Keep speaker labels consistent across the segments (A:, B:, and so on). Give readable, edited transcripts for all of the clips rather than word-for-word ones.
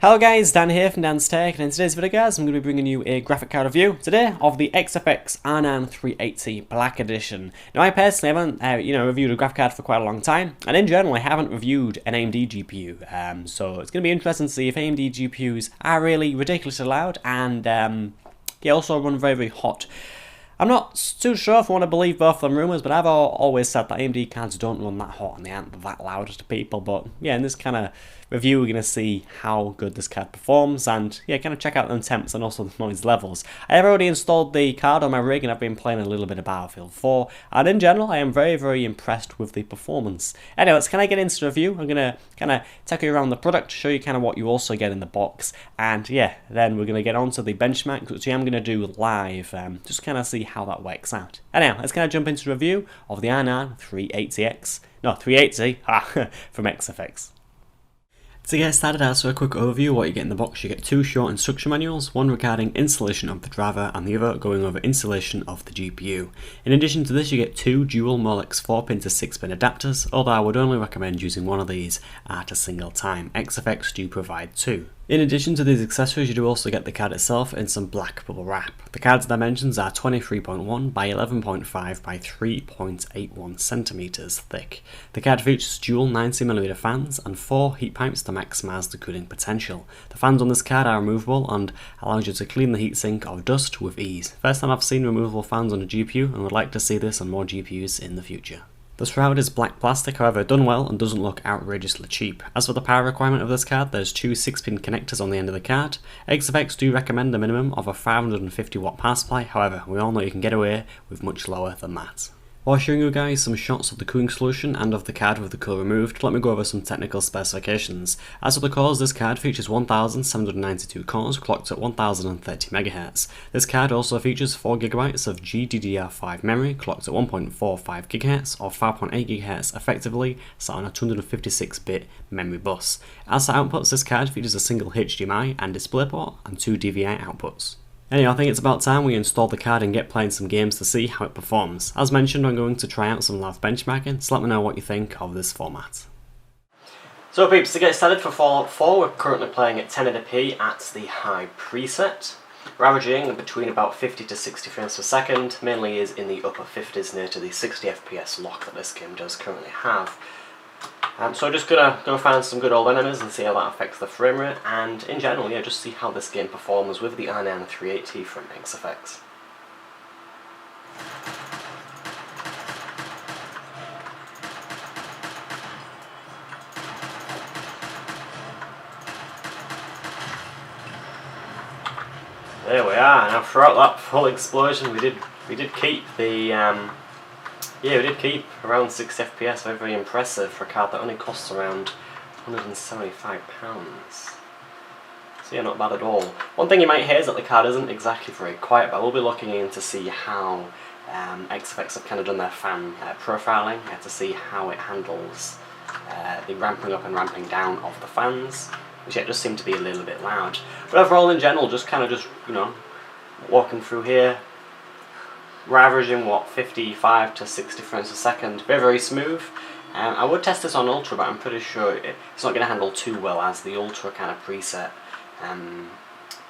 A: Hello guys, Dan here from Dan's Tech, and in today's video guys I'm going to be bringing you a graphic card review today of the XFX R9 380 Black Edition. Now I personally haven't reviewed a graphic card for quite a long time, and in general I haven't reviewed an AMD GPU, so it's going to be interesting to see if AMD GPUs are really ridiculously loud and they also run very hot. I'm not too sure if I want to believe both of them rumours, but I've always said that AMD cards don't run that hot and they aren't that loud to people. But yeah, in this kind of review we're going to see how good this card performs and yeah, kind of check out the temps and also the noise levels. I have already installed the card on my rig and I've been playing a little bit of Battlefield 4, and in general I am very impressed with the performance. Anyway, let's kind of get into the review. I'm going to kind of take you around the product, show you kind of what you also get in the box, and yeah, then we're going to get on to the benchmark, which I am going to do live, just kind of see how that works out. Anyhow, let's kind of jump into the review of the R9 380 from XFX. To get started, as a quick overview of what you get in the box, you get two short instruction manuals, one regarding installation of the driver and the other going over installation of the GPU. In addition to this, you get two dual Molex 4-pin to 6-pin adapters, although I would only recommend using one of these at a single time. XFX do provide two. In addition to these accessories, you do also get the card itself in some black bubble wrap. The card's dimensions are 23.1 by 11.5 by 3.81 centimeters thick. The card features dual 90mm fans and 4 heat pipes to maximise the cooling potential. The fans on this card are removable and allows you to clean the heatsink of dust with ease. First time I've seen removable fans on a GPU and would like to see this on more GPUs in the future. The shroud is black plastic, however done well and doesn't look outrageously cheap. As for the power requirement of this card, there's two 6-pin connectors on the end of the card. XFX do recommend a minimum of a 550 watt power supply, however we all know you can get away with much lower than that. While showing you guys some shots of the cooling solution and of the card with the cooler removed, let me go over some technical specifications. As for the cores, this card features 1792 cores clocked at 1030 MHz. This card also features 4GB of GDDR5 memory clocked at 1.45 GHz or 5.8 GHz effectively, sat on a 256-bit memory bus. As for outputs, this card features a single HDMI and DisplayPort and two DVI outputs. Anyway, I think it's about time we install the card and get playing some games to see how it performs. As mentioned, I'm going to try out some live benchmarking, so let me know what you think of this format. So peeps, to get started for Fallout 4, we're currently playing at 1080p at the high preset. We're averaging between about 50 to 60 frames per second, mainly is in the upper 50s near to the 60 FPS lock that this game does currently have. So I'm just gonna find some good old enemies and see how that affects the frame rate, and in general, yeah, just see how this game performs with the R9 380 from XFX. There we are. Now throughout that full explosion, we did keep the yeah, we did keep around 60 FPS, very impressive for a card that only costs around £175. So yeah, not bad at all. One thing you might hear is that the card isn't exactly very quiet, but I will be looking in to see how XFX have kind of done their fan profiling, to see how it handles the ramping up and ramping down of the fans, which yeah, just seem to be a little bit loud. But overall, in general, just walking through here, we're averaging, what, 55 to 60 frames per second. Very smooth. I would test this on Ultra, but I'm pretty sure it's not going to handle too well, as the Ultra kind of preset.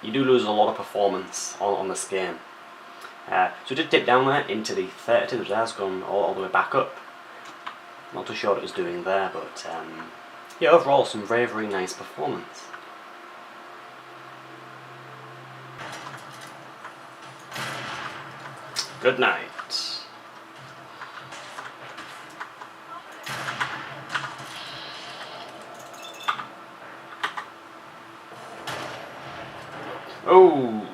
A: You do lose a lot of performance on this game. So it did dip down there into the 30, which has gone all the way back up. Not too sure what it was doing there, but yeah, overall some very nice performance. Good night. Oh,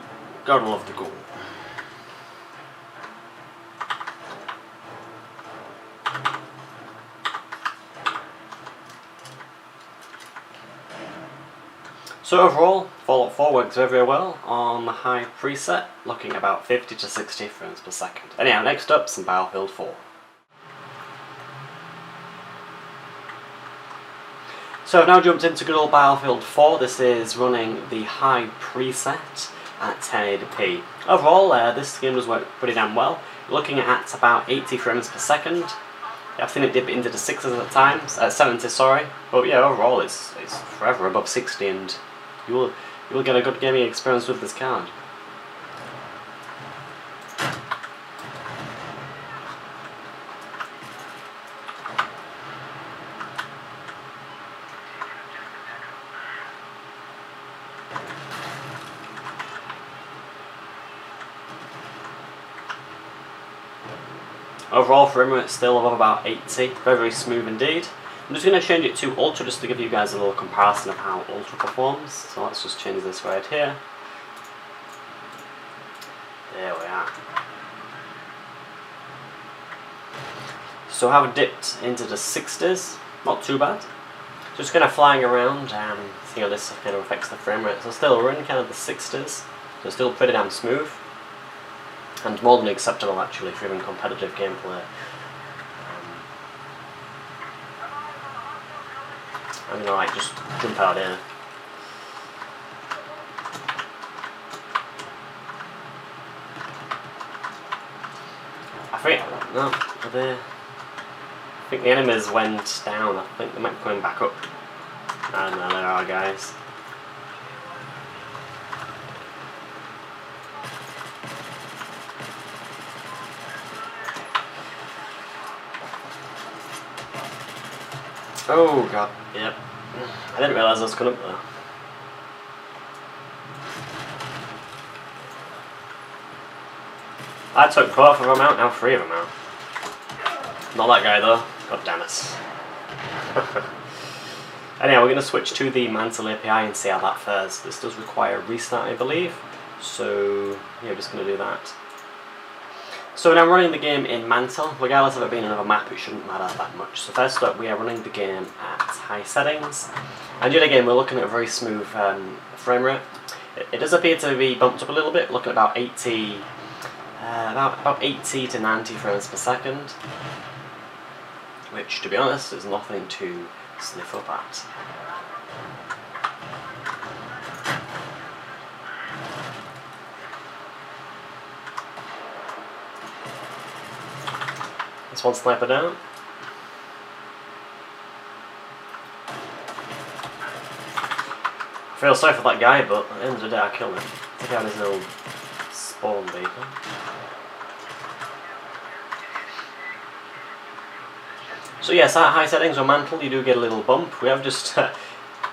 A: gotta love the goal. So overall, Fallout 4 works very well on the high preset, looking about 50 to 60 frames per second. Anyhow, next up, some Battlefield 4. So I've now jumped into good old Battlefield 4. This is running the high preset at 1080p. Overall, this game does work pretty damn well. You're looking at about 80 frames per second. I've seen it dip into the 6s at times, 70 sorry, but yeah, overall it's forever above 60, and you will get a good gaming experience with this card. Overall frame rate still above about 80, very very smooth indeed. I'm just going to change it to Ultra just to give you guys a little comparison of how Ultra performs. So let's just change this right here. There we are. So I have dipped into the 60s, not too bad. Just kind of flying around and see how this kind of affects the frame rate. So still we're in kind of the 60s, so still pretty damn smooth. And more than acceptable actually for even competitive gameplay. I'm gonna like just jump out here. I think the enemies went down. I think they might be coming back up. And there they are, guys. Oh god, yep. I didn't realise I was coming up there. I took both of them out, now 3 of them out. Not that guy though, god damn it. Anyway, we're going to switch to the Mantle API and see how that fares. This does require a restart, I believe. So, yeah, we're just going to do that. So now running the game in Mantle, regardless of it being another map, it shouldn't matter that much. So first up, we are running the game at high settings. And yet again, we're looking at a very smooth frame rate. It does appear to be bumped up a little bit, looking at about 80, about 80 to 90 frames per second. Which, to be honest, is nothing to sniff up at. This one sniper down. I feel sorry for that guy, but at the end of the day I killed him. Take out his little spawn beacon. So yes, at high settings on Mantle you do get a little bump. We have just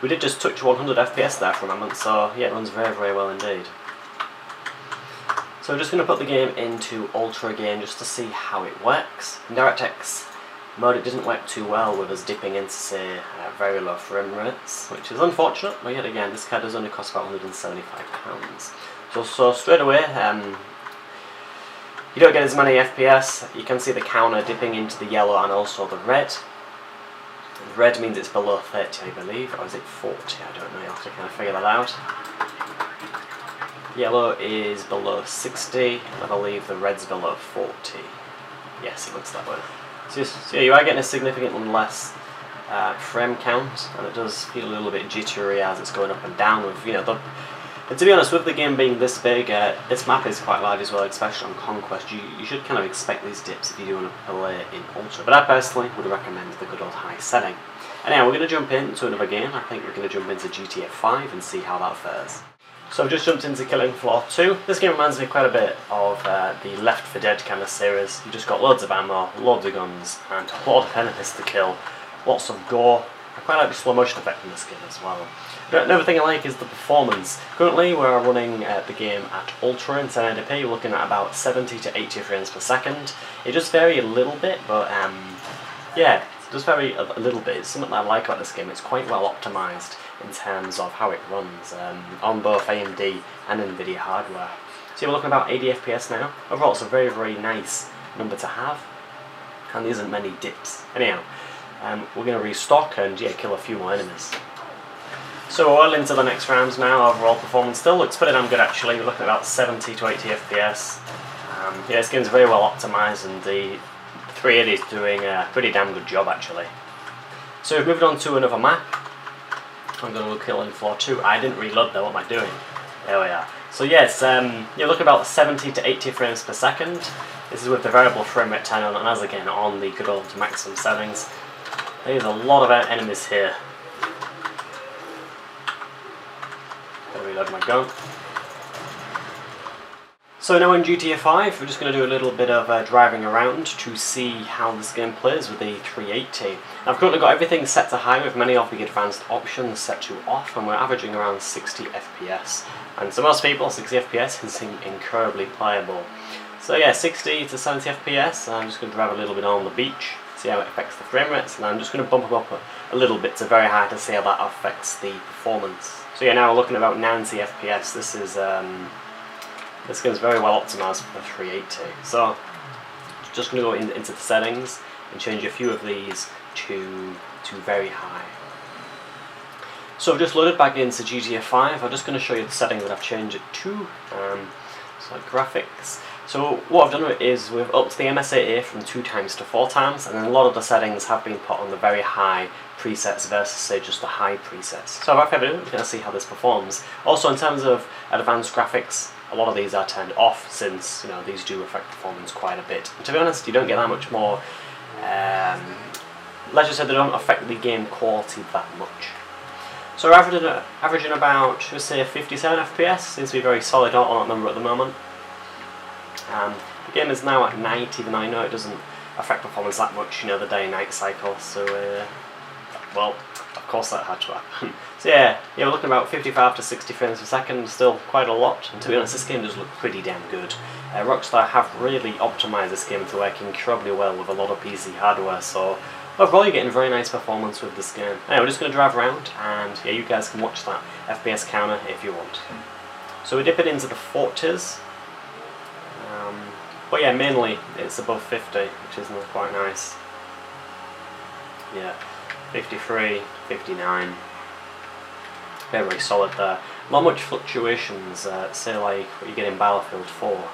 A: we did just touch 100 FPS there for a moment, so yeah, it runs very very well indeed. So we're just going to put the game into Ultra again just to see how it works. In DirectX mode it didn't work too well with us dipping into say very low frame rates, which is unfortunate, but yet again this card does only cost about £175. So straight away you don't get as many FPS. You can see the counter dipping into the yellow and also the red. The red means it's below 30 I believe, or is it 40? I don't know, you'll have to kind of figure that out. Yellow is below 60, I believe the red's below 40. Yes, it looks that way. So yeah, you are getting a significantly less frame count, and it does feel a little bit jittery as it's going up and down with, you know, and to be honest, with the game being this big, this map is quite large as well, especially on Conquest. You should kind of expect these dips if you do want to play in Ultra, but I personally would recommend the good old high setting. Anyway, we're going to jump into another game. I think we're going to jump into GTA 5 and see how that fares. So I've just jumped into Killing Floor 2. This game reminds me quite a bit of the Left 4 Dead kind of series. You've just got loads of ammo, loads of guns, and a lot of enemies to kill, lots of gore. I quite like the slow motion effect in this game as well. Another thing I like is the performance. Currently we're running the game at Ultra in 1080p, we're looking at about 70 to 80 frames per second. It does vary a little bit, but yeah, it does vary a little bit. It's something that I like about this game. It's quite well optimised in terms of how it runs on both AMD and Nvidia hardware. So we're looking at about 80 FPS now. Overall it's a very very nice number to have, and there isn't many dips. Anyhow, we're going to restock and yeah, kill a few more enemies. So we're well into the next rounds now. Overall performance still looks pretty damn good actually. We're looking at about 70 to 80 FPS. Yeah, this game's very well optimised and the 380 is doing a pretty damn good job actually. So we've moved on to another map. I'm going to look Killing Floor 2. I didn't reload though, what am I doing? There we are. So yes, you're looking about 70 to 80 frames per second. This is with the variable frame rate turn on, and as again on the good old maximum settings. There's a lot of enemies here. reload my gun. So now in GTA 5, we're just going to do a little bit of driving around to see how this game plays with the 380. I've currently got everything set to high with many of the advanced options set to off, and we're averaging around 60 FPS. And to most people, 60 FPS is incredibly playable. So yeah, 60 to 70 FPS, I'm just going to drive a little bit on the beach, see how it affects the frame rates, and I'm just going to bump them up a little bit to very high to see how that affects the performance. So yeah, now we're looking at about 90 FPS. This game's very well optimised for the 380. So, just going to go into the settings and change a few of these to very high. So I've just loaded back into GTA 5. I'm just going to show you the settings that I've changed it to. So graphics. So what I've done is we've upped the MSAA from 2 times to 4 times, and then a lot of the settings have been put on the very high presets versus say just the high presets. So without further ado, we're going to see how this performs. Also in terms of advanced graphics, a lot of these are turned off since these do affect performance quite a bit. And to be honest, you don't get that much more. Let's just say they don't affect the game quality that much. So we're averaging about, should we say, 57 FPS. Seems to be very solid on that number at the moment. The game is now at 90, even though I know it doesn't affect performance that much. The day and night cycle. So well, of course that had to happen. So yeah, we're looking about 55 to 60 frames per second, still quite a lot, and to be honest this game does look pretty damn good. Rockstar have really optimised this game to work incredibly well with a lot of PC hardware, so overall you're getting very nice performance with this game. Anyway, we're just going to drive around, and yeah, you guys can watch that FPS counter if you want. So we dip it into the 40s, but yeah, mainly it's above 50, which is quite nice. Yeah. 53, 59, very solid there. Not much fluctuations, say like what you get in Battlefield 4.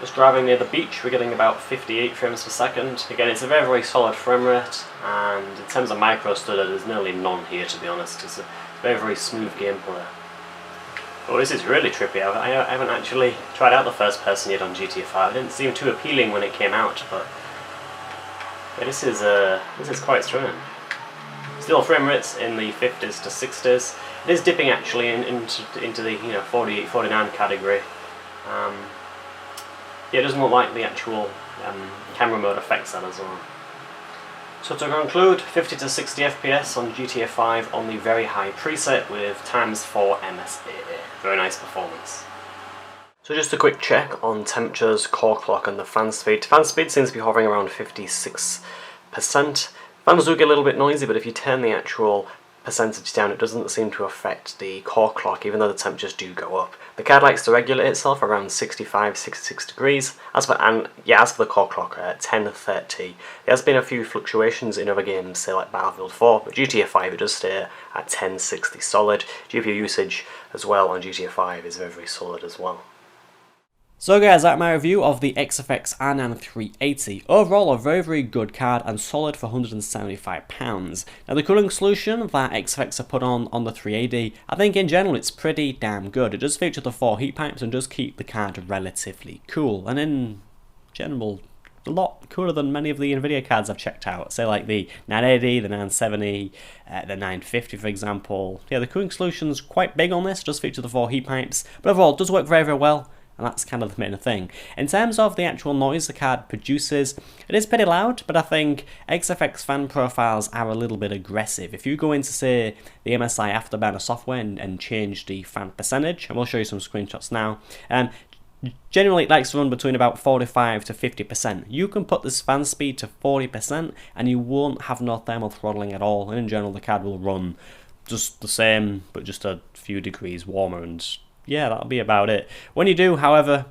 A: Just driving near the beach, we're getting about 58 frames per second. Again, it's a very solid frame rate, and in terms of micro stutter, there's nearly none here to be honest. It's a very smooth gameplay. Oh, this is really trippy. I haven't actually tried out the first person yet on GTA 5. It didn't seem too appealing when it came out, but yeah, this is quite strange. Still frame rates in the 50s to 60s. It is dipping actually into the 48, 49 category. Yeah, it doesn't look like the actual camera mode affects that as well. So to conclude, 50 to 60 FPS on GTA 5 on the very high preset with ×4 MSAA. Very nice performance. So just a quick check on temperatures, core clock and the fan speed. Fan speed seems to be hovering around 56%. Fans do get a little bit noisy, but if you turn the actual percentage down, it doesn't seem to affect the core clock, even though the temperatures do go up. The card likes to regulate itself around 65, 66 degrees. As for the core clock, at 10:30. There has been a few fluctuations in other games, say like Battlefield 4, but GTA 5 it does stay at 1060 solid. GPU usage as well on GTA 5 is very solid as well. So guys, that's my review of the XFX R9 380. Overall, a very good card and solid for £175. Now the cooling solution that XFX have put on the 380, I think in general it's pretty damn good. It does feature the 4 heat pipes and does keep the card relatively cool, and in general a lot cooler than many of the Nvidia cards I've checked out, say like the 980, the 970, the 950 for example. Yeah, the cooling solution's quite big on this, does feature the 4 heat pipes, but overall it does work very well. And that's kind of the main thing. In terms of the actual noise the card produces, it is pretty loud, but I think XFX fan profiles are a little bit aggressive. If you go into, say, the MSI Afterburner software and change the fan percentage, and we'll show you some screenshots now, generally it likes to run between about 45 to 50%. You can put this fan speed to 40% and you won't have no thermal throttling at all, and in general the card will run just the same, but just a few degrees warmer, and yeah, that'll be about it. When you do, however,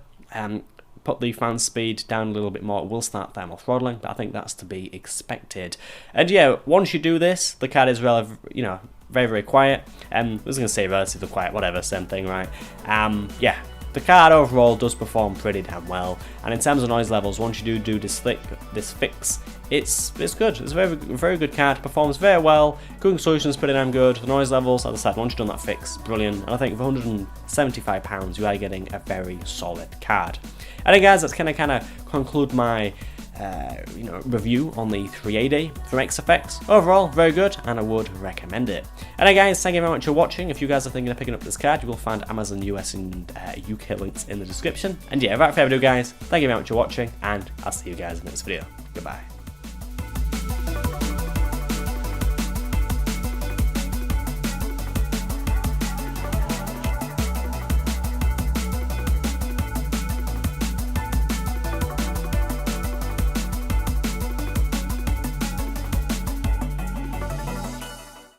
A: put the fan speed down a little bit more, it will start thermal throttling, but I think that's to be expected. And yeah, once you do this, the card is very quiet. I was going to say relatively quiet, whatever, same thing, right? Yeah, the card overall does perform pretty damn well. And in terms of noise levels, once you do this fix, it's good. It's a very good card, performs very well. Cooling solution's pretty damn good. The noise levels, as I said, once you've done that fix, brilliant. And I think for £175 you are getting a very solid card. And then guys, that's kind of conclude my review on the 380 from XFX. Overall, very good, and I would recommend it. Alright guys, thank you very much for watching. If you guys are thinking of picking up this card, you will find Amazon US and UK links in the description. And yeah, without further ado guys, thank you very much for watching, and I'll see you guys in the next video. Goodbye.